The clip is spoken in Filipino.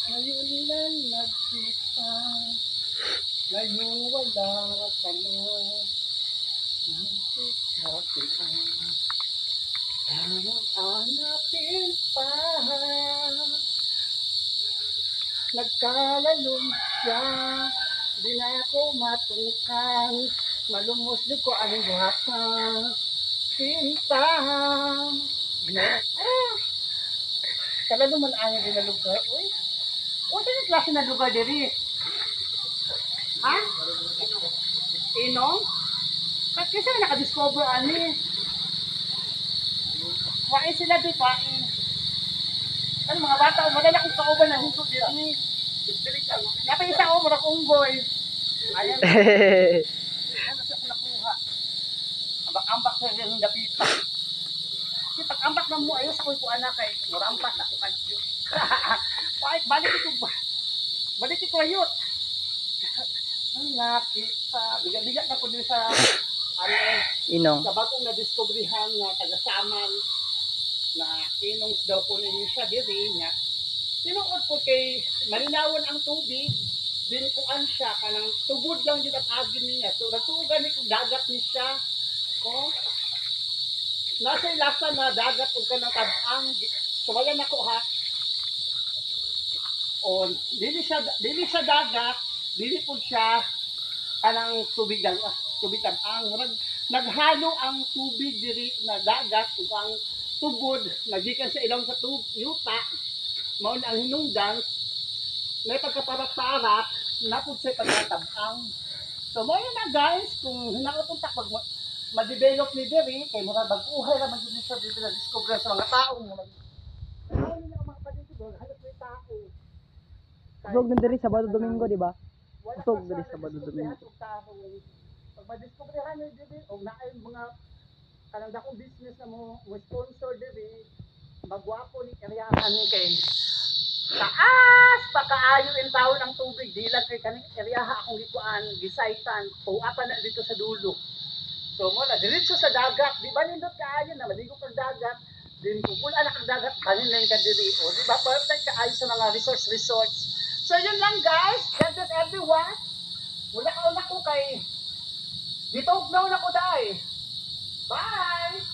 Ngayon lang nagkita, ngayon wala ka na. Hanapin pa, nagkalalong siya, di na ako matungkang, malumos di ko ang buhata, sinta. Kala naman ang din na lugar, uy. O, saan yung klase na lugar diri? Ha? Inong? Ba't kasi na nakadiscover ani? Wain sila di, wain. Ano mga bata, madala kong kauban na huso diri. Napa isa ko, mura unggoy. Ayan. Ano siya ko nakuha? Ambak-ambak sa yung dapita. Kasi pag-ambak na mo, ayos ako yung anak kay murampas ako kadyo. Balik ito ba? Balik ito ayot. Ang nakita. Bigat-bigat na po din sa ano, Inong. sa bagong na-discoveryhan na taga-saman na inong daw po ninyo siya diri niya. Tinuod po kay malinawan ang tubig, din kuan siya kanang tubod lang jud ang agin niya. So nagtuugan ni kung dagat ni siya. Oh. Nasa ilasa na dagat ug kanang tabang. Sumayan ako ha. On, dili siya dagat, dili po siya kanang tubig ang naghalo ang tubig diri na dagat ug ang tubod nagikan sa ilong sa yuta mao ang hinungdan may pagkaparat-parat napud sa pagkatabang. So mo na guys kung hinautong pag ma-develop ni diri kay mura bag-uhay ra man sa diri na discover sa mga tao mo. Ano nila ang mga paligid halos may tao. Usog din diri Sabado Domingo, di ba? Usog diri Sabado Domingo. Pag ma-discoveryhan ni diri o naay mga kanang dakong business na mo sponsor diri magwapo ni karyahan ni kay taas pakaayo in taon ang tubig dilag kay kaning karyaha akong gikuan gisaytan puwatan na dito sa dulo. So mo na diretso sa dagat di ba nindot kaayo na maligo kag dagat din pupula na kag dagat kanin lang ka diri o di ba perfect kaayo sa mga resorts. So yun lang guys, God bless everyone. Wala ka na ko kay dito ugnaw na ko dai. Bye!